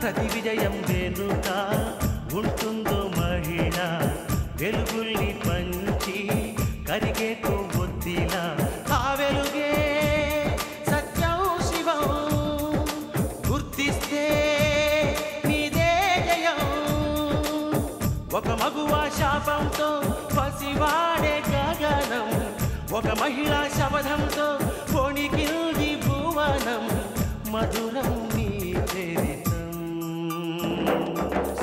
ప్రతి విజయం వెనుక ఉంటుందో మహిళ వెలుగుల్ని పంచి కరిగే కొవ్వొత్తిలా ఆ వెలుగే సత్యం శివం గుర్తిస్తే నీదే జయం ఒక మగువ శాపంతో పసివాడే గగనం ఒక మహిళా శబదంతో పొణికిల్ది భువనం మధురం నీ చరితం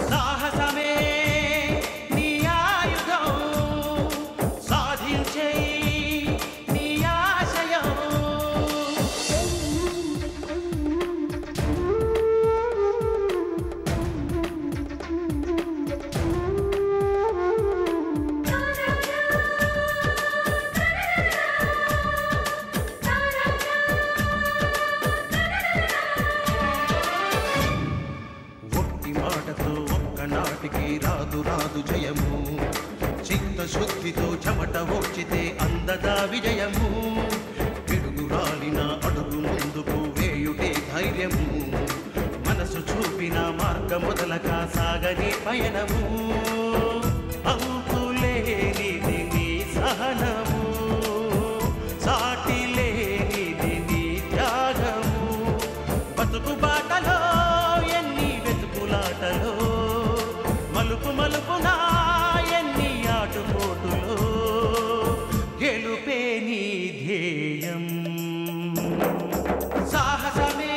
సాహసమే నీ ఆయుధం సాధించే నీ ఆశయం రాదు రాదు జయము చిత్తశుద్ధితో చెమట ఓర్చితే అందదా విజయము పిడుగు రాలిన అడుగు ముందుకు వేయుటే ధైర్యము మనసు చూపిన మార్గం మొదలక సాగని పయనము అంతులేనిది నీ సహనము సాటి లేనిది నీ త్యాగము బతుకు బాటలో ఎన్ని వెతుకులాటలో మలుపు మలుపునా ఎన్ని ఆటుపోటులో గెలుపే నీ ధ్యేయం సాహసమే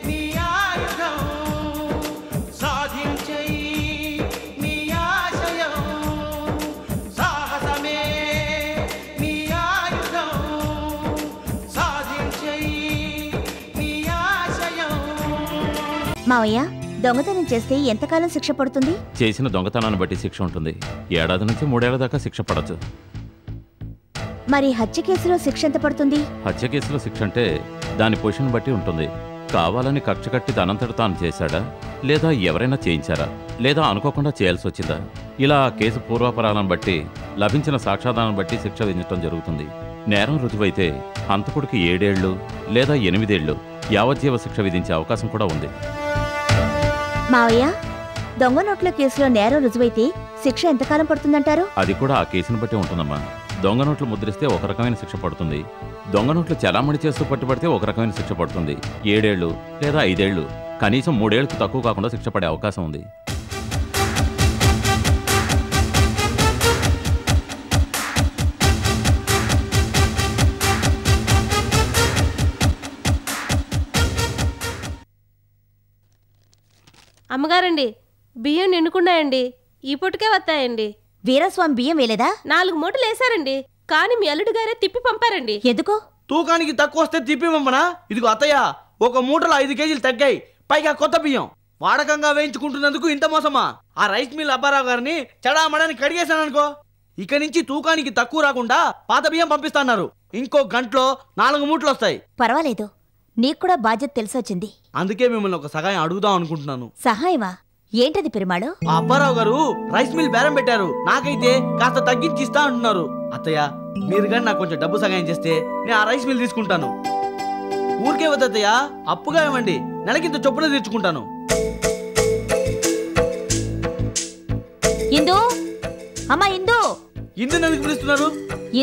నీ ఆయుధం సాధించే నీ ఆశయం సాహసమే నీ ఆయుధం సాధించే నీ ఆశయం. మావయ్య దొంగతనం చేస్తే ఎంతకాలం శిక్ష పడుతుంది? చేసిన దొంగతనాన్ని బట్టి శిక్ష ఉంటుంది. ఏడాది నుంచి 3 ఏళ్ల దాకా శిక్ష పడచ్చు. మరి హత్య కేసులో శిక్ష ఎంత పడుతుంది? హత్య కేసులో శిక్ష అంటే దాని పొజిషన్ బట్టి ఉంటుంది. కావాలని కక్ష కట్టి తనంతట తాను చేశాడా, లేదా ఎవరైనా చేయించారా, లేదా అనుకోకుండా చేయాల్సి వచ్చిందా, ఇలా కేసు పూర్వాపరాలను బట్టి లభించిన సాక్ష్యాధారాన్ని బట్టి శిక్ష విధించడం జరుగుతుంది. నేరం రుజువైతే హంతకుడికి 7 ఏళ్లు లేదా 8 ఏళ్లు యావజ్జీవ శిక్ష విధించే అవకాశం కూడా ఉంది. మావయ్య దొంగ నోట్ల కేసులో నేరం రుజువైతే శిక్ష ఎంతకాలం పడుతుందంటారు? అది కూడా ఆ కేసును బట్టి ఉంటుందమ్మా. దొంగ నోట్లు ముద్రిస్తే ఒక రకమైన శిక్ష పడుతుంది. దొంగ నోట్లు చలామణి చేస్తూ పట్టుబడితే ఒక రకమైన శిక్ష పడుతుంది. 7 ఏళ్లు లేదా 5 ఏళ్లు, కనీసం 3 ఏళ్లకు తక్కువ కాకుండా శిక్ష పడే అవకాశం ఉంది. అమ్మగారండి, బియ్యం నిండుకున్నాయండి. ఈ పూటకే వస్తాయండి. వీరస్వామి బియ్యం వేలేదా? 4 మూటలు వేశారండి, కానీ మీ అల్లుడు గారే తిప్పి పంపారండి. ఎందుకు? తూకానికి తక్కువ వస్తే తిప్పి పంపనా? ఇదిగో అత్తయ్య, ఒక మూటలో 5 కేజీలు తగ్గాయి, పైగా కొత్త బియ్యం వాడకంగా వేయించుకుంటున్నందుకు ఇంత మోసమా? ఆ రైస్ మిల్ అబ్బారావు గారిని చెడామడని కడిగేశాననుకో, ఇక నుంచి తూకానికి తక్కువ రాకుండా పాత బియ్యం పంపిస్తున్నారు. ఇంకో గంటలో 4 మూటలు వస్తాయి. పర్వాలేదు, నీకు కూడా బాధ్యత తెలిసొచ్చింది. అందుకే మిమ్మల్ని ఒక సహాయం అడుగుదాం అనుకుంటున్నాను. సహాయమా? ఏంటది పెరుమాళు? ఆ అబ్బారావు గారు రైస్ మిల్ బేరం పెట్టారు. నాకైతే కాస్త తగ్గించి ఇస్తా అంటున్నారు. అత్తయ్య, మీరు కానీ నాకు కొంచెం డబ్బు సహాయం చేస్తే నేను ఆ రైస్ మిల్ తీసుకుంటాను. ఊరికే వద్దయ్యా, అప్పుగా ఇవ్వండి, నెలకింత చొప్పున తీర్చుకుంటాను. ఇందు, అమ్మా ఇందు. ఇందు ఎందుకు పిలుస్తున్నారు?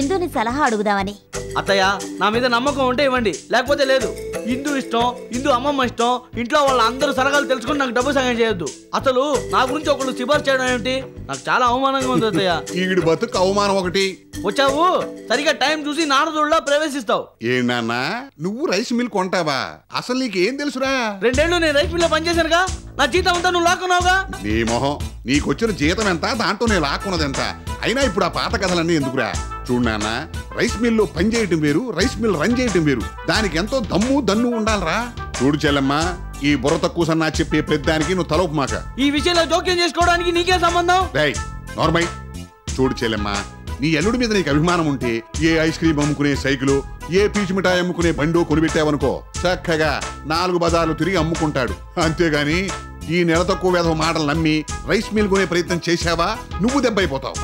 ఇందుని సలహా అడుగుదామని. అత్తయ్య, నా మీద నమ్మకం ఉంటే ఇవ్వండి, లేకపోతే లేదు. ఇందు ఇష్టం, ఇందు అమ్మమ్మ ఇష్టం, ఇంట్లో వాళ్ళ అందరూ సలహాలు తెలుసుకుని నాకు డబ్బు సహాయం చేయొద్దు. అసలు నా గురించి ఒకళ్ళు సిఫార్సు చేయడం ఏమిటి? నాకు చాలా అవమానంగా ఉంది అత్తయ్య. ఈడు బతుకు అవమానం ఒకటి. వచ్చావు సరిగా టైం చూసి నారదుళ్ళ ప్రవేశిస్తావు. ఏంటన్నా నువ్వు రైస్ మిల్ కొంటావా? అసలు నీకేం తెలుసురా? 2 ఏళ్ళు నేను రైస్ మిల్ లో పనిచేశానుగా, నా జీతం అంతా నువ్వు లాక్కున్నావుగా. నీ మొహం, నీకొచ్చిన జీతం ఎంత, దాంట్లో నేను లాక్కున్నది ఎంత? అయినా ఇప్పుడు ఆ పాత కథలన్నీ ఎందుకురా? చూడు నాన్న, రైస్ మిల్ లో పని చేయటం వేరు, రైస్ మిల్ రన్ చేయటం వేరు. దానికి ఎంతో దమ్ము దన్ను ఉండాలరా. చూడు చెల్లెమ్మా, ఈ బుర్ర తక్కువ సన్నా చెప్పే పెద్దానికి నువ్వు తలపు మాక. ఈ విషయంలో జోక్యం చేసుకోవడానికి నీకే సంబంధం? నార్మల్. చూడు చెల్లెమ్మా, నీ అల్లుడి మీద నీకు అభిమానం ఉంటే ఏ ఐస్ క్రీమ్ అమ్ముకునే సైకిలు, ఏ పీచు మిఠాయి అమ్ముకునే బండో కొనిపెట్టావనుకో, చక్కగా 4 బజార్లు తిరిగి అమ్ముకుంటాడు. అంతేగాని ఈ నెల తక్కువ వేధవ మాటలు నమ్మి రైస్ మిల్ కొనే ప్రయత్నం చేశావా, నువ్వు దెబ్బైపోతావు.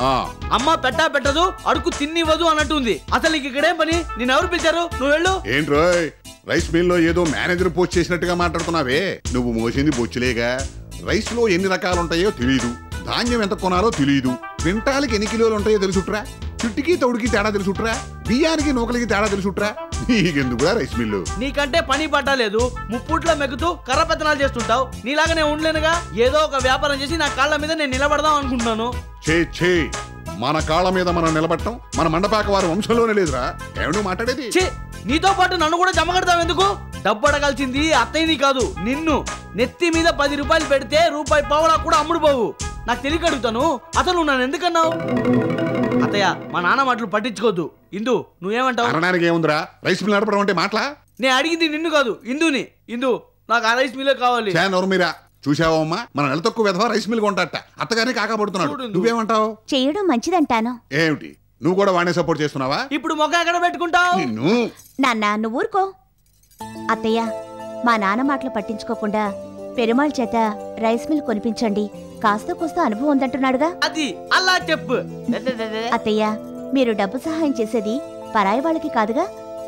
అమ్మ పెట్టా పెట్టదు, అడుగు తిన్నివ్వదు అన్నట్టుంది. అసలు నీకు ఇక్కడేం పని? నేను ఎవరు పిలిచారు? నువ్వు వెళ్ళు. ఏంట్రోయ్, రైస్ మిల్లో ఏదో మేనేజర్ పోస్ట్ చేసినట్టుగా మాట్లాడుతున్నావే. నువ్వు మోసింది బొచ్చులేగా. రైస్ లో ఎన్ని రకాలుంటాయో తెలియదు, ధాన్యం ఎంత కొనాలో తెలియదు, క్వింటాలకి ఎన్ని కిలోలు ఉంటాయో తెలుసుట్రా, చుట్టికి తౌడికి తేడా తెలుసుట్రా, బియ్యానికి నూకలికి తేడా తెలుసుట్రా. నీకెందుకురా రైస్ మిల్లు? నీకంటే పని పట్టలేదు, ముప్పుట్లో మెక్కుతూ కర్ర పెత్తనాలు చేస్తుంటావు. నీలాగానే ఉండలేనుగా. ఏదో ఒక వ్యాపారం చేసి నా కాళ్ళ మీద నేను నిలబడదాం అనుకుంటున్నాను. చే మన కాళ్ళ మీద మనం నిలబడటం మన మండపాక వారి వంశంలోనే లేదురా. ఏమిటో మాట్లాడేది? నీతో పాటు నన్ను కూడా జమగడతావు ఎందుకు? డబ్బు అడగాల్సింది అత్తయ్యని కాదు, నిన్ను. నెత్తి మీద 10 రూపాయలు పెడితే రూపాయి పావలా కూడా అమ్ముడు పోవు. నాకు తెలియక అడుగుతాను, అసలు నన్ను ఎందుకన్నావు? అత్తయ్య, మా నాన్న మాటలు పట్టించుకోద్దు. ఇందు, నువ్వేమంటావు? అనడానికి ఏముందిరా, రైస్ మిల్ నడపడం అంటే మాటలా? నేను అడిగింది నిన్ను కాదు, ఇందుని. ఇందు, నాకు ఆ రైస్ మిల్లే కావాలి. మీరా చూసావా అమ్మా, మన నెల తక్కువ విధవా రైస్ మిల్ కొంటాట. అత్తగానే కాకపడుతున్నాడు. నువ్వేమంటావు? చేయడం మంచిదంటాను. ఏమిటి, నువ్వు కూడా వాడిని సపోర్ట్ చేస్తున్నావా? ఇప్పుడు మొక్క ఎక్కడ పెట్టుకుంటావు? నిన్ను. నాన్న నువ్వు ఊరుకో. అత్తయ్య, మా నాన్న మాటలు పట్టించుకోకుండా పెరుమాళ్ చేత రైస్ మిల్ కొనిపించండి. కాస్త కూస్త అనుభవం ఉందంటున్నాడుగా. అది అలా చెప్పు. అత్తయ్య, మీరు డబ్బు సహాయం చేసేది పరాయి వాళ్ళకి కాదుగా,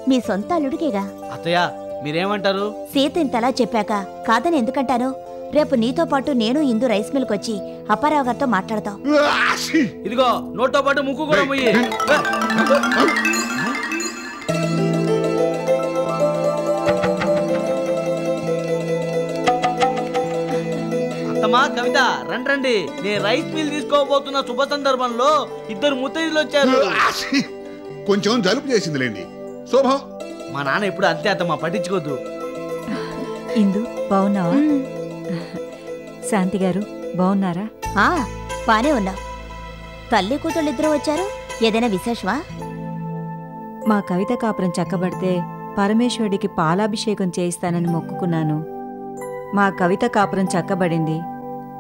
మీ సొంత అల్లుడికేగా. అత్తయ్య, మీరేమంటారు? సీత ఇంతలా చెప్పాక కాదని ఎందుకంటాను? రేపు నీతో పాటు నేను ఇందు రైస్ మిల్కి వచ్చి అప్పారావు గారితో మాట్లాడతాం. ఇదిగో నోట్తో పాటు ముక్కు కూడా ముయ్యి. అత్తమ్మా, కవిత, రండి. నేను రైస్ మిల్ తీసుకోబోతున్న శుభ సందర్భంలో 2 ముత్తైదులు వచ్చారు. కొంచెం జలుపు చేసిందిలేండి. శోభం. మా నాన్న ఎప్పుడు అంతే అత్తమ్మా, పట్టించుకోద్దు. ఇందు, బావున్నావా? శాంతి గారు బావున్నారా? బానే ఉన్నా. తల్లి కూతుళ్ళిద్దరూ వచ్చారు, ఏదైనా విశేషమా? మా కవిత కాపురం చక్కబడితే పరమేశ్వరుడికి పాలాభిషేకం చేయిస్తానని మొక్కుకున్నాను. మా కవిత కాపురం చక్కబడింది,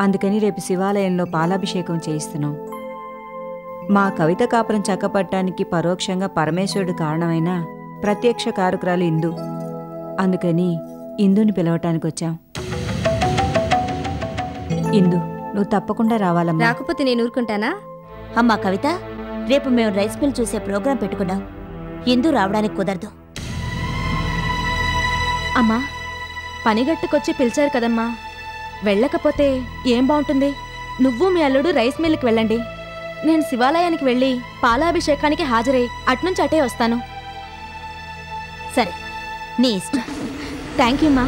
అందుకని రేపు శివాలయంలో పాలాభిషేకం చేయిస్తున్నాం. మా కవిత కాపురం చక్కపడటానికి పరోక్షంగా పరమేశ్వరుడు కారణమైన ప్రత్యక్ష కారకురాలు ఇందు. అందుకని ఇందుని పిలవటానికి వచ్చాం. ఇందు, నువ్వు తప్పకుండా రావాలమ్మా. రాకపోతే నేను ఊరుకుంటానా? అమ్మా కవిత, రేపు మేము రైస్ మిల్ చూసే ప్రోగ్రాం పెట్టుకున్నాం. ఇందు రావడానికి కుదరదు. అమ్మా, పనిగట్టుకొచ్చి పిలిచారు కదమ్మా, వెళ్ళకపోతే ఏం బాగుంటుంది? నువ్వు మీ అల్లుడు రైస్ మిల్కి వెళ్ళండి. నేను శివాలయానికి వెళ్ళి పాలాభిషేకానికి హాజరై అట్నుంచి అటే వస్తాను. సరే, నీ ఇష్టం. థ్యాంక్ యూ మా.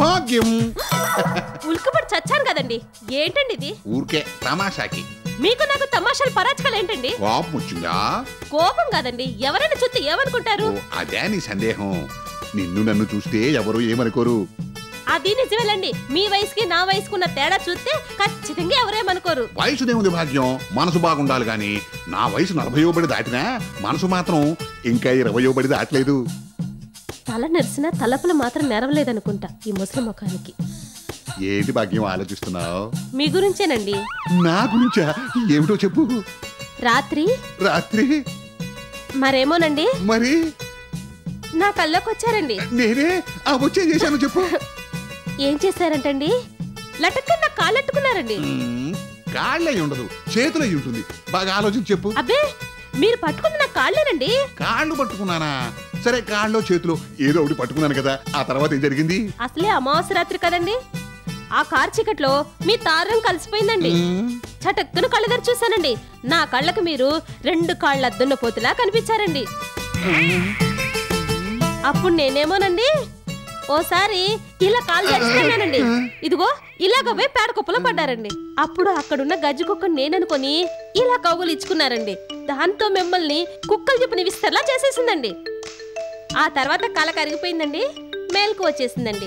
భాగ్యం. ఉల్కపడి చచ్చాను కదండి. ఏంటండి ఇది? ఊరికే తమాషాకి. మీకు నాకు తమాషాలు పరాచకాలు ఏంటండి? కోపం వచ్చిందా? కోపం కాదండి, ఎవరైనా చూస్తే ఏమనుకుంటారు? అదే నీ సందేహం. నిన్ను నన్ను చూస్తే ఎవరు ఏమనుకోరు. అది నిజమేలండి. మీ వయసుకి నా వయసుకున్న తేడా చూస్తే ఖచ్చితంగా ఎవరేమనుకోరు. వయసుదేముంది భాగ్యం, మనసు బాగుండాలి గాని. నా వయసు 40 బడి దాటినా మనసు మాత్రం ఇంకా 20 బడి దాటలేదు. తల నెరిసిన తలపులు మాత్రం నెరవలేదనుకుంటా ఈ ముసలి ముఖానికి. ఏంటి భాగ్యం ఆలోచిస్తున్నావు? మీ గురించేనండి. నా గురించా? ఏమిటో చెప్పు. రాత్రి మరేమోనండి, మరి నా కళ్ళకి వచ్చారండి. నేనే వచ్చే చేశాను. చెప్పు. ఏం చేశారంటండి? లటక్కన నా కాళ్ళట్టుకున్నారండి. కాళ్ళై ఉండదు, చేతులై ఉంటుంది. బాగా ఆలోచించి చెప్పు. అబ్బే, మీరు పట్టుకున్న నా కాళ్ళేనండి. కాళ్ళు పట్టుకున్నానా? సరే, కాళ్ళలో చేతిలో ఏదో ఒకటి పట్టుకున్నాను కదా. ఆ తర్వాత ఏం జరిగింది? అసలే అమావాస్య రాత్రి కదండి. ఆ కార్ చీకట్లో మీ తారం కలిసిపోయిందండి. చటక్కున కళ్ళెదరు చూశానండి. నా కళ్ళకు మీరు 2 కాళ్ళ అద్దున్న పోతులా కనిపించారండి. అప్పుడు నేనేమోనండి, ఓసారి ఇలా కాళ్ళు తెచ్చుకున్నానండి. ఇదిగో ఇలాగ పోయి పేడ కుప్పలో పడ్డారండి. అప్పుడు అక్కడున్న గజ్జి కుక్క నేననుకొని ఇలా కౌగులు ఇచ్చుకున్నారండి. దాంతో మిమ్మల్ని కుక్కలు చెప్పిన విస్తర్లా చేసేసిందండి. ఆ తర్వాత కళ కరిగిపోయిందండి, మేల్కు వచ్చేసిందండి.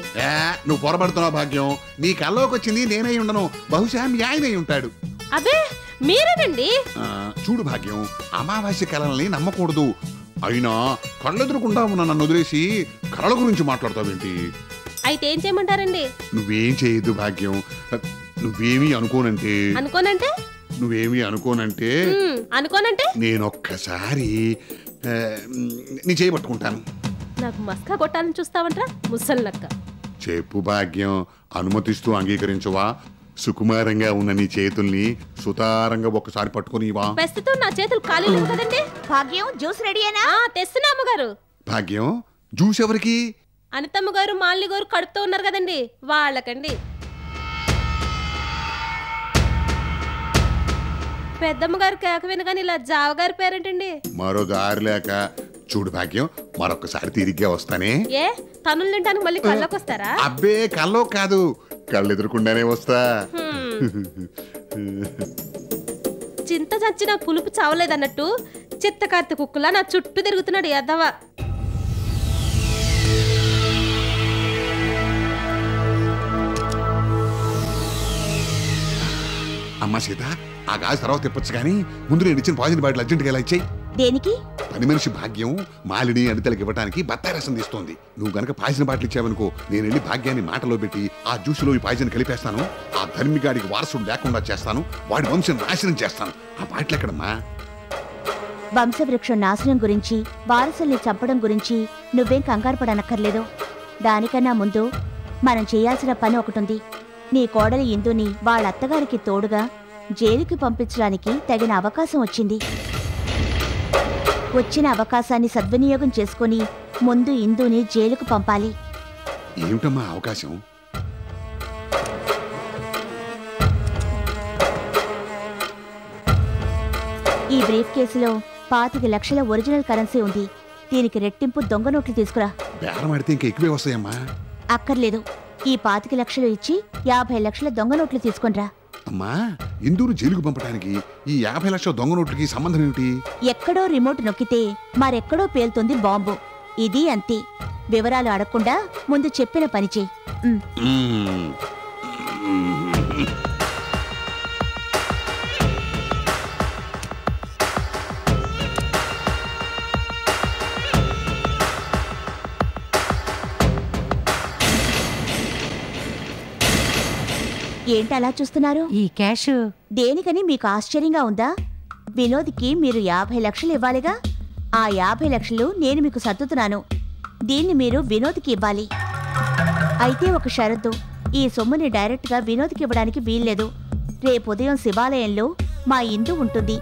నువ్వు పొరపడుతున్నావు భాగ్యం. నీ కల్లోకి వచ్చింది నేనై ఉండను, బహుశా మీ ఆయనై ఉంటాడు. అబే, మీరేనండి. చూడు భాగ్యం, అమావాస్య కళల్ని నమ్మకూడదు. అయినా కళ్ళెదురకుండా ఉన్న నన్ను వదిలేసి కళల గురించి మాట్లాడతావేంటి? అయితే ఏం చేయమంటారండి? నువ్వేం చేయొద్దు భాగ్యం. నువ్వేమీ అనుకోనంటే అనుకోనంటే నేనొక్కసారి నీ చేయబట్టుకుంటాను. నాకు మస్కా కొట్టాలని చూస్తావంట్రా ముసల్లక్క. చెప్పు భాగ్యం, అనుమతిస్తూ అంగీకరించవా? సుకుమారంగా ఉన్న నీ చేతుల్ని సుతారంగా ఒక్కసారి పట్టుకునివా? ప్రస్తుతం నా చేతులు ఖాళీ లేవు కదండి. భాగ్యం జ్యూస్ రెడీయేనా? తెస్తున్నా అమ్మగారు. భాగ్యం, జ్యూస్ ఎవరికి? అనితమ్మ గారు మాలిని గారు కడుపుతో ఉన్నారు కదండి, వాళ్ళకండి. పెద్దమ్మ గారు కేక వినగాని ఇలా జావగారి పేరేంటండి? మరో దారి లేక చూడు భాగ్యం, మరొకసారి తిరిగ్గా వస్తానే. ఏ తనులు తింటానికి మళ్ళీ కళ్ళకి వస్తారా? అబ్బే, కల్లో కాదు, కళ్ళు ఎదురుకుండానే వస్తా. చింత చచ్చిన పులుపు చావలేదన్నట్టు చిత్తకార్తె కుక్కులా నా చుట్టూ తిరుగుతున్నాడు యాదవ. అమ్మా సీత, ఆ గాజు తర్వాత తిప్పచ్చు కానీ ముందు నేను ఇచ్చిన పాయిజన్ బాటిల్ అర్జెంట్గా ఇలా ఇచ్చేయి. దేనికి? పని మనిషి భాగ్యం మాలిని అనితలకి ఇవ్వడానికి బత్తాయి రసం తీస్తోంది. నువ్వు గనక పాయిజన్ బాటిల్ ఇచ్చావనుకో, నేను వెళ్ళి భాగ్యాన్ని మాటలో పెట్టి ఆ జ్యూసులో ఈ పాయిజన్ కలిపేస్తాను. ఆ ధర్మిగాడికి వారసుడు లేకుండా చేస్తాను, వాడి వంశం నాశనం చేస్తాను. ఆ బాటిల్ ఎక్కడమ్మా? వంశవృక్షం నాశనం గురించి, వారసుల్ని చంపడం గురించి నువ్వేం కంగారు పడనక్కర్లేదు. దానికన్నా ముందు మనం చేయాల్సిన పని ఒకటుంది. నీ కోడలి ఇందుని వాళ్ళ అత్తగారికి తోడుగా జైలుకి పంపించడానికి తగిన అవకాశం వచ్చింది. వచ్చిన అవకాశాన్ని సద్వినియోగం చేసుకుని ముందు ఇందుని జైలుకు పంపాలి. ఏమిటమ్మా అవకాశం? ఈ బ్రీఫ్ కేసులో 25 లక్షల ఒరిజినల్ కరెన్సీ ఉంది. దీనికి రెట్టింపు దొంగ నోట్లు తీసుకురా. బేరం ఆడితే ఇంకా ఎక్కువే వస్తాయమ్మా. అక్కర్లేదు, ఈ 25 లక్షలు ఇచ్చి 50 లక్షల దొంగ నోట్లు తీసుకునిరా. అమ్మా, ఇందూరు జైలుకు పంపడానికి ఈ 50 లక్షల దొంగ నోట్లకి సంబంధం ఏమిటి? ఎక్కడో రిమోట్ నొక్కితే మరెక్కడో పేలుతుంది బాంబు. ఇది అంతే. వివరాలు అడగకుండా ముందు చెప్పిన పని చెయ్యి. ఏంటలా చూస్తున్నారు? ఈ క్యాష్ దేనికని మీకు ఆశ్చర్యంగా ఉందా? వినోద్కి మీరు 50 లక్షలు ఇవ్వాలిగా. ఆ 50 లక్షలు నేను మీకు సర్దుతున్నాను. దీన్ని మీరు వినోద్కి ఇవ్వాలి. అయితే ఒక షరతు, ఈ సొమ్ముని డైరెక్ట్గా వినోద్కి ఇవ్వడానికి వీల్లేదు. రేపు ఉదయం శివాలయంలో మా ఇందు ఉంటుంది.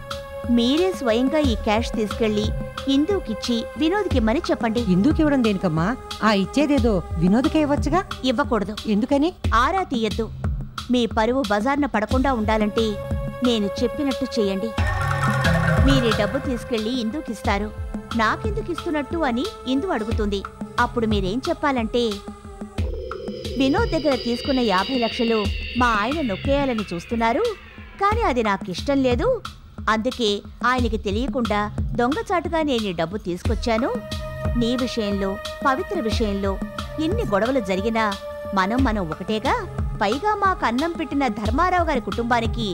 మీరే స్వయంగా ఈ క్యాష్ తీసుకెళ్లి ఇందుకిచ్చి వినోద్కి ఇమ్మని చెప్పండి. ఇందుకి ఇవ్వడం దేనికమ్మా? ఆ ఇచ్చేదేదో వినోద్కే ఇవ్వచ్చుగా. ఇవ్వకూడదు. ఎందుకని? ఆరా తీయద్దు. మీ పరువు బజార్న పడకుండా ఉండాలంటే నేను చెప్పినట్టు చేయండి. మీరే డబ్బు తీసుకెళ్లి ఇందుకిస్తారు. నాకెందుకు ఇస్తున్నట్టు అని ఇందు అడుగుతుంది. అప్పుడు మీరేం చెప్పాలంటే, వినోద్ దగ్గర తీసుకున్న 50 లక్షలు మా ఆయన నొక్కేయాలని చూస్తున్నారు, కానీ అది నాకిష్టం లేదు. అందుకే ఆయనకి తెలియకుండా దొంగచాటుగా నేను ఈ డబ్బు తీసుకొచ్చాను. నీ విషయంలో, పవిత్ర విషయంలో ఎన్ని గొడవలు జరిగినా మనం ఒకటేగా. పైగా మాకు అన్నం పెట్టిన ధర్మారావు గారి కుటుంబానికి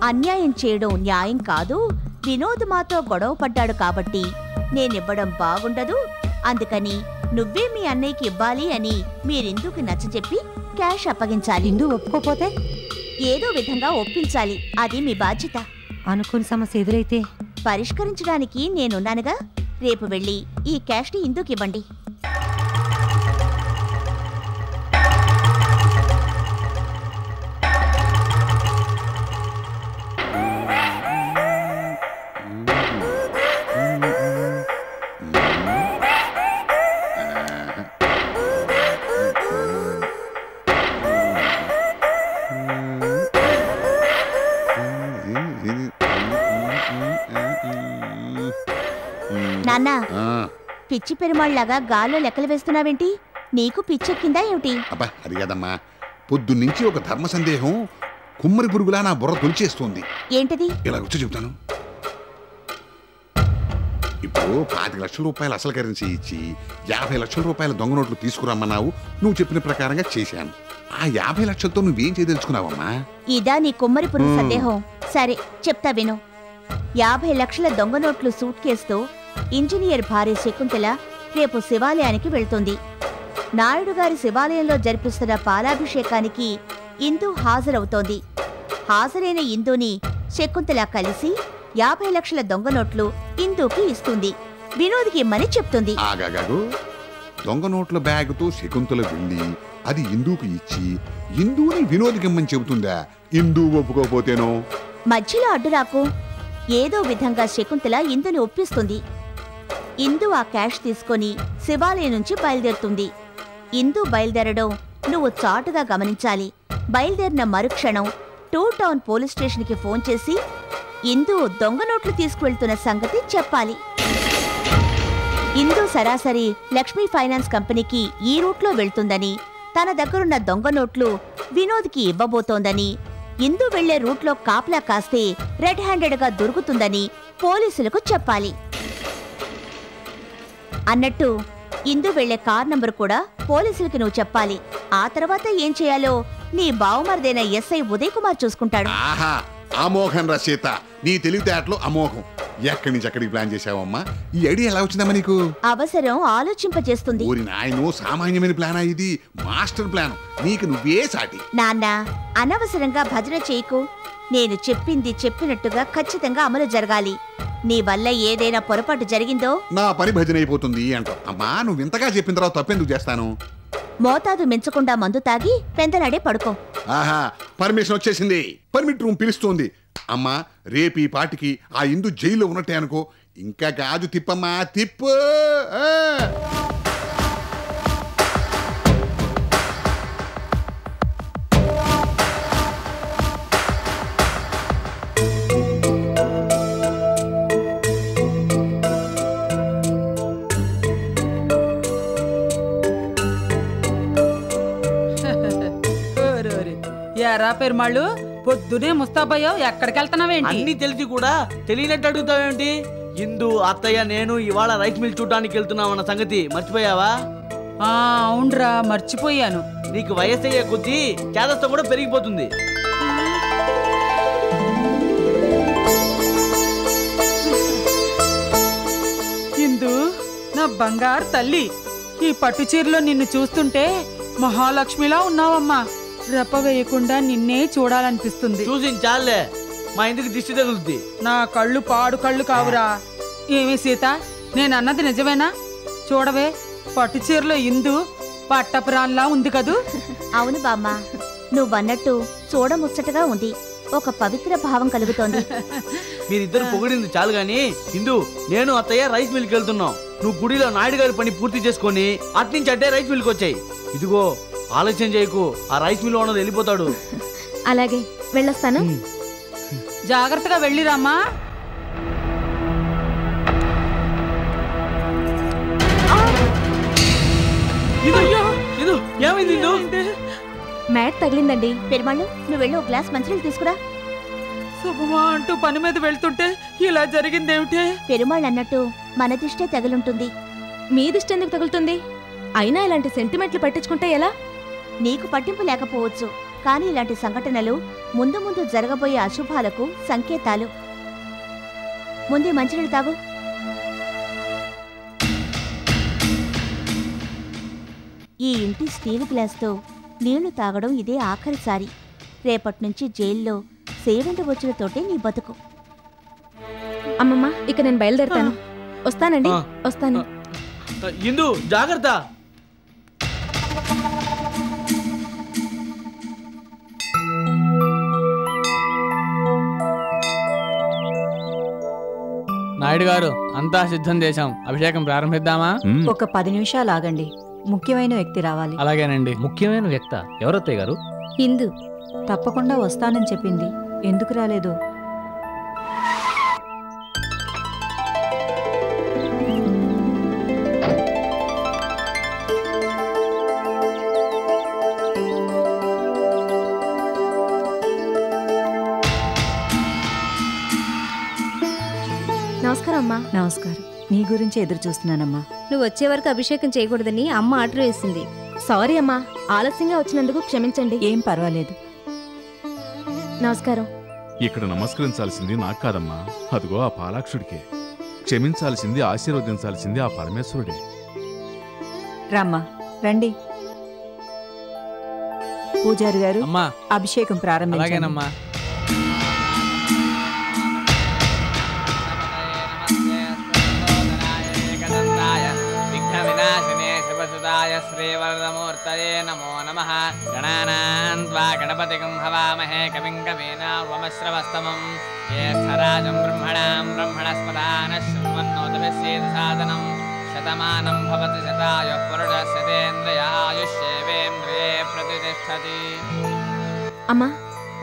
అన్యాయం చేయడం న్యాయం కాదు. వినోద్ మాతో గొడవ పడ్డాడు కాబట్టి నేనివ్వడం బాగుండదు. అందుకని నువ్వే మీ అన్నయ్యకి ఇవ్వాలి అని మీరెందుకు నచ్చజెప్పి క్యాష్ అప్పగించాలి. ఇందు ఒప్పుకోపోతే ఏదో విధంగా ఒప్పించాలి. అది మీ బాధ్యత. అనుకుని సమస్య ఎదురైతే పరిష్కరించడానికి నేనున్నానుగా. రేపు వెళ్ళి ఈ క్యాష్ని ఇందుకివ్వండి. నాన్నా, పిచ్చి పెరుమాళ్లాగా గాల్లో లెక్కలు వేస్తున్నావేంటి? నీకు పిచ్చెక్కిందా ఏమిటి? అబ్బా, అది కాదమ్మా, పొద్దున్నుంచి ఒక ధర్మ సందేహం కుమ్మరి పురుగులా నా బుర్ర తొలిచేస్తోంది. ఏంటది? ఇలా వచ్చి చెప్తాను. ఇప్పుడు 25 లక్షల రూపాయలు అసలు కరెన్సీ ఇచ్చి 50 లక్షల రూపాయల దొంగ నోట్లు తీసుకురమ్మన్నావు. నువ్వు చెప్పిన ప్రకారంగా చేశాను. ఆ 50 లక్షలతో నువ్వేం చేయదలుచుకున్నావమ్మా? ఇదా నీ కుమ్మరి పురుగు సందేహం? సరే చెప్తా విను. 50 లక్షల దొంగ నోట్లు సూట్ కేసుతో ఇంజనీర్ భార్య శకుంతల రేపు శివాలయానికి వెళ్తుంది. నాయుడు గారి శివాలయంలో జరిపిస్తున్న పాలాభిషేకానికి ఇందు హాజరవుతోంది. హాజరైన ఇందుని శకుంతల కలిసి 50 లక్షల దొంగ నోట్లు ఇందుకి ఇస్తుంది. వినోద్కి ఇమ్మని చెప్తుంది. ఆగాగాగు, దొంగ నోట్ల బ్యాగుతో శకుంతల వెళ్ళి అది ఇందుకు ఇచ్చి ఇందుని వినోద్కిమ్మని చెబుతుందా? ఇందు ఒప్పుకోపోతేనో? మధ్యలో అడ్డురాకు. ఏదో విధంగా శకుంతల ఇందుని ఒప్పిస్తుంది. ఇందు ఆ క్యాష్ తీసుకొని శివాలయం నుంచి బయలుదేరుతుంది. ఇందు బయలుదేరడం నువ్వు చాటుగా గమనించాలి. బయలుదేరిన మరుక్షణం 2 టౌన్ పోలీస్ స్టేషన్కి ఫోన్ చేసి ఇందు దొంగ నోట్లు తీసుకువెళ్తున్న సంగతి చెప్పాలి. ఇందు సరాసరి లక్ష్మీ ఫైనాన్స్ కంపెనీకి ఈ రూట్లో వెళ్తుందని, తన దగ్గరున్న దొంగ నోట్లు వినోద్కి ఇవ్వబోతోందని, ఇందు వెళ్లే రూట్లో కాపలా కాస్తే రెడ్ హ్యాండెడ్గా దొరుకుతుందని పోలీసులకు చెప్పాలి. అన్నట్టు ఇందు వెళ్లే కార్ నంబర్ కూడా పోలీసులకి నువ్వు చెప్పాలి. ఆ తర్వాత ఏం చేయాలో నీ బావమరిదైన ఎస్ఐ ఉదయ్ కుమార్ చూసుకుంటాడు. ఆహా, అమోఘం రా సీత, నీ తెలివితేటలు అమోఘం. ఎక్కడి నుంచి ఎక్కడికి ప్లాన్ చేసావమ్మా? ఈ ఐడియా ఎలా వచ్చిందమ్మా నీకు? అవసరం ఆలోచింపజేస్తుంది. ఊరి నాయను సామాన్యమైన ప్లానా ఇది? Master plan. నీకు నువ్వే సాటి. నాన్న, అనవసరంగా భజన చేయకు. నేను చెప్పింది చెప్పినట్టుగా ఖచ్చితంగా అమలు జరగాలి. నీ వల్ల ఏదైనా పొరపాటు జరిగిందో నా పని భజన అయిపోతుంది అంటావు. అమ్మా, నువ్వు ఇంతగా చెప్పిన తర్వాత తప్పెందుకు చేస్తాను? మోతాదు మించకుండా మందు తాగి పెందలాడే పడుకో. ఆహా, పర్మిషన్ వచ్చేసింది. పర్మిట్ రూమ్ పిలుస్తోంది. అమ్మా, రేపు ఈ పాటికి ఆ ఇందు జైల్లో ఉన్నట్టే అనుకో. ఇంకా గాజు తిప్పమ్మా, తిప్పు. ఎరా పెరుమాళ్ళు, పొద్దునే ముస్తాబయ్యో, ఎక్కడికి వెళ్తున్నావేంటి? అన్ని తెలిసి కూడా తెలియనట్టు అడుగుతావేంటి? ఇందు, అత్తయ్య, నేను ఇవాళ రైస్ మిల్ చూడడానికి వెళ్తున్నామన్న సంగతి మర్చిపోయావా? అవునరా, మర్చిపోయాను. నీకు వయసు అయ్యే కొద్దీ చేదస్తం కూడా పెరిగిపోతుంది. ఇందు, నా బంగారు తల్లి, ఈ పట్టు చీరలో నిన్ను చూస్తుంటే మహాలక్ష్మిలా ఉన్నావమ్మా. రెప్ప వేయకుండా నిన్నే చూడాలనిపిస్తుంది. చూసి చాలే, మా ఇంటికి దిష్టి తగులుద్ది. నా కళ్ళు పాడు కళ్ళు కావురా. ఏమి సీత, నేనన్నది నిజమేనా? చూడవే, పట్టు చీరలో ఇందు పట్టపురాన్లా ఉంది కదూ? అవును బామ్మ, నువ్వన్నట్టు చూడముచ్చటగా ఉంది. ఒక పవిత్ర భావం కలుగుతోంది. మీరిద్దరు పొగిడింది చాలు గాని, ఇందు, నేను అత్తయ్య రైస్ మిల్కి వెళ్తున్నాం. నువ్వు గుడిలో నాయుడు గారి పని పూర్తి చేసుకొని అట్నుంచి అడ్డే రైస్ మిల్కి వచ్చాయి. ఇదిగో, ఆలస్యం చేయకు, ఆ రైస్ మిల్ ఓనర్ వెళ్ళిపోతాడు. అలాగే, వెళ్ళొస్తాను. జాగ్రత్తగా వెళ్ళిరామ్మా. ఏమైంది? మ్యాట్ తగిలిందండి. పెరుమాళ్ళు, నువ్వు వెళ్ళి ఒక గ్లాస్ మంచినీళ్ళు తీసుకురా. శుభమా అంటూ పని మీద వెళ్తుంటే ఇలా జరిగిందేమిటే? పెరుమాళ్ళు అన్నట్టు మన దిష్టే తగులుంటుంది. మీ దిష్టి ఎందుకు తగులుతుంది? అయినా ఇలాంటి సెంటిమెంట్లు పట్టించుకుంటే ఎలా? నీకు పట్టింపు లేకపోవచ్చు, కానీ ఇలాంటి సంఘటనలు ముందు ముందు జరగబోయే అశుభాలకు సంకేతాలు. ముందే మంచినీళ్ళు తాగు. ఈ ఇంటి స్టీల్ గ్లాస్తో నీళ్లు తాగడం ఇదే ఆఖరిసారి. రేపట్నుంచి జైల్లో సేవెంట వచ్చులతోటే నీ బతుకు. అమ్మమ్మ, ఇక నేను బయలుదేరుతాను. వస్తానండి, వస్తాను. ఇందు, జాగ్రత్త. నాయుడు గారు, అంతా సిద్ధం చేశాం. అభిషేకం ప్రారంభిద్దామా? ఒక 10 నిమిషాలు ఆగండి, ముఖ్యమైన వ్యక్తి రావాలి. అలాగేనండి. ముఖ్యమైన వ్యక్త ఎవరత్తయ్య గారు? ఇందు తప్పకుండా వస్తానని చెప్పింది, ఎందుకు రాలేదు? నమస్కారం అమ్మా. నమస్కారం. నీ గురించి ఎదురు చూస్తున్నానమ్మా. నువ్వు వచ్చే వరకు అభిషేకం చేయకూడదని అమ్మ ఆర్డర్ వేసింది. సారీ అమ్మా, ఆలస్యంగా వచ్చినందుకు క్షమించండి. ఏం పర్వాలేదు. నమస్కారం. ఇక్కడ నమస్కరించాల్సింది నాకు కాదమ్మా, అదిగో ఆ పాలాక్షుడికే. క్షమించాల్సింది ఆశీర్వదించాల్సింది ఆ పరమేశ్వరుడే. రామ్మా రండి. పూజారి గారు అమ్మా అభిషేకం ప్రారంభించండి. అలాగేనమ్మా. శ్రీవరదమూర్తయే నమో నమః. గణానాన్ త్వా గణపతిగం హవామహే కవిం కవీనామశ్రవస్తమం. జ్యేష్ఠరాజం బ్రహ్మణాం బ్రహ్మణస్పదాన శృణ్వన్నోతభిస్సేద సాదనం. శతమానం భవతి శతాయుః పురుషస్యేంద్రియ ఆయుష్యేవేంద్రియే ప్రతిష్టతి. అమ్మా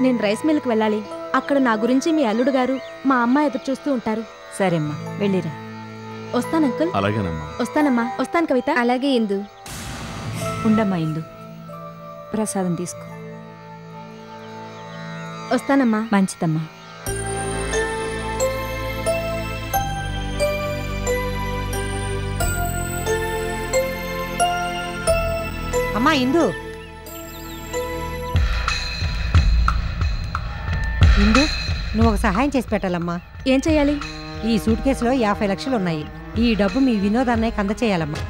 నేను రైస్ మిల్కి వెళ్ళాలి. అక్కడ నా గురించి మీ అల్లుడు గారు మా అమ్మ ఎదురు చూస్తూ ఉంటారు. సరేమ్మా వెళ్ళిరా. వస్తాను అంకుల్. అలాగేనమ్మా. వస్తానమ్మా. వస్తాను కవిత. అలాగే ఇందు. ఉండమ్మా ఇందు, ప్రసాదం తీసుకో. వస్తానమ్మా. మంచిదమ్మా. అమ్మా ఇందు, ఇందు నువ్వు ఒక సహాయం చేసి పెట్టాలమ్మా. ఏం చెయ్యాలి? ఈ సూట్ కేసులో 50 లక్షలు ఉన్నాయి. ఈ డబ్బు మీ వినోద్ అన్నయ్యకి అందచేయాలమ్మా.